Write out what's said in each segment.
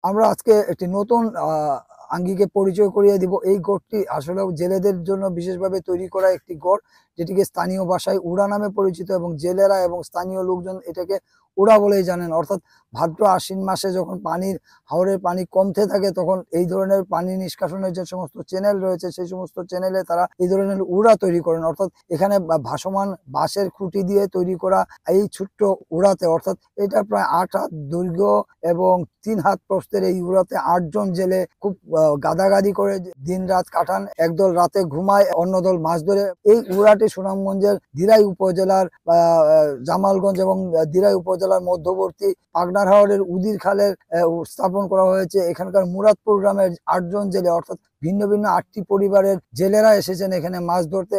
আমরা আজকে একটি নতুন আঙ্গিকে পরিচয় করিয়ে দিব। এই গড়টি আসলে জেলেদের জন্য বিশেষভাবে তৈরি করা একটি গড়, যেটিকে স্থানীয় ভাষায় উড়া নামে পরিচিত এবং জেলেরা এবং স্থানীয় লোকজন এটাকে উড়া বলেই জানেন। অর্থাৎ ভাদ্র আশ্বিন মাসে যখন হাওরের পানি কমতে থাকে তখন এই ধরনের পানি নিষ্কাশনের যে সমস্ত চ্যানেল রয়েছে সেই সমস্ত চ্যানেলে তারা এই ধরনের উড়া তৈরি করেন। অর্থাৎ এখানে ভাসমান বাঁশের খুঁটি দিয়ে তৈরি করা এই ছোট্ট উড়াতে, অর্থাৎ এটা প্রায় 8 হাত দৈর্ঘ্য এবং 3 হাত প্রস্থের এই উড়াতে 8 জন জেলে খুব গাদাগাদি করে দিন রাত কাটান। একদল রাতে ঘুমায়, অন্য দল মাছ ধরে। এই উড়াটি সুনামগঞ্জের দিরাই উপজেলার জামালগঞ্জ এবং দিরাই উপজেলার মধ্যবর্তী পাগনার হাওরের উদির খালের স্থাপন করা হয়েছে। এখানকার মুরাদপুর গ্রামের 8 জন জেলে, অর্থাৎ ভিন্ন ভিন্ন 8টি পরিবারের জেলেরা এসেছেন এখানে মাছ ধরতে।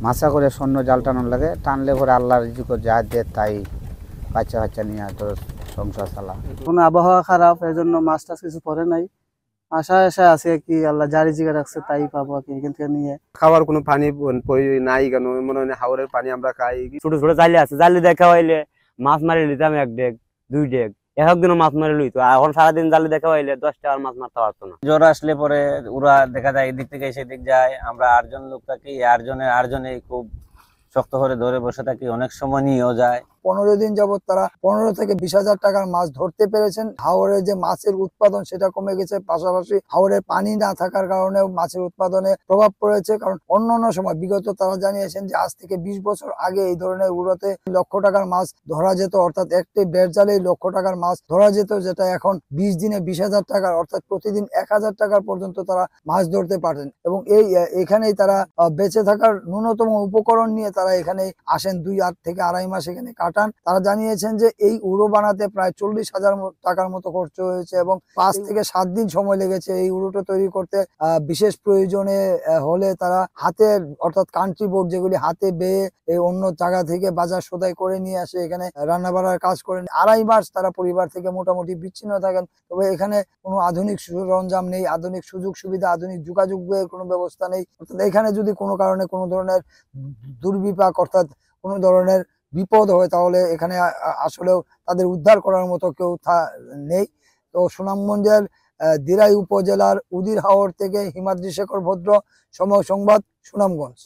মাছা করে স্বর্ণ জাল টানার লাগে, টানলে পরে আল্লাহ রিজিক যা দেয় তাই বাচ্চা কাচ্চা নিয়ে তো সংসার চালা। কোনো আবহাওয়া খারাপ, এই জন্য মাছ টাছ কিছু পরে নাই। আশায় আছে কি আল্লাহ জারি জিগা রাখছে তাই পাবো আর কি। এখান থেকে নিয়ে খাওয়ার কোনো পানি নাই কেন, মনে হয় হাওরের পানি আমরা খাই। ছোট ছোট জালি আছে, জালি দেখা হইলে মাছ মারি লিতাম 1 ডেক 2 ডেক, একদিনও মাছ মারি লইতো। এখন সারাদিন জালি দেখা হইলে 10টা আর মাছ মারতে পারতো না। জ্বর আসলে পরে ওরা দেখা যায় এদিক থেকে সেদিক যায়, আমরা 8 জন লোক থাকি, 8জনে খুব শক্ত করে ধরে বসে থাকি, অনেক সময় নিয়েও যায়। 15 দিন যাবত তারা 15 থেকে 20,000 টাকার মাছ ধরতে পেরেছেন। হাওরের যে মাছের উৎপাদন সেটা কমে গেছে, পাশাপাশি হাওরে পানি না থাকার কারণেও মাছের উৎপাদনে প্রভাব পড়েছে। কারণ অন্যান্য সময় বিগত তারা জানিয়েছেন যে আজ থেকে 20 বছর আগে এই ধরনের উড়োতে লক্ষ টাকার মাছ ধরা যেত, অর্থাৎ একটি বেড় জালেই লক্ষ টাকার মাছ ধরা যেত, যেটা এখন 20 দিনে 20,000 টাকার, অর্থাৎ প্রতিদিন 1,000 টাকার পর্যন্ত তারা মাছ ধরতে পারেন। এবং এখানেই তারা বেঁচে থাকার ন্যূনতম উপকরণ নিয়ে তারা এখানে আসেন, 2 থেকে আড়াই মাস এখানে কাটান। তারা জানিয়েছেন যে এই উড়ো বানাতে প্রায় 40,000 টাকার মতো খরচ হয়েছে এবং 5 থেকে 7 দিন সময় লেগেছে এই উড়োটা তৈরি করতে। বিশেষ প্রয়োজনে হলে তারা হাতে, অর্থাৎ কান্ট্রি বোর্ড যেগুলি হাতে বেয়ে এই অন্য জায়গা থেকে বাজার সদাই করে নিয়ে আসে এখানে রান্না বাড়ার কাজ করেন। আড়াই মাস তারা পরিবার থেকে মোটামুটি বিচ্ছিন্ন থাকেন। তবে এখানে কোনো আধুনিক সরঞ্জাম নেই, আধুনিক সুযোগ সুবিধা, আধুনিক যোগাযোগের কোনো ব্যবস্থা নেই। অর্থাৎ এখানে যদি কোনো কারণে কোনো ধরনের দুর্বিপাক, অর্থাৎ কোনো ধরনের বিপদ হয় তাহলে এখানে আসলেও তাদের উদ্ধার করার মতো কেউ নেই। তো সুনামগঞ্জের দিরাই উপজেলার উদির হাওর থেকে হিমাদ্রি শেখর ভদ্র, সময় সংবাদ, সুনামগঞ্জ।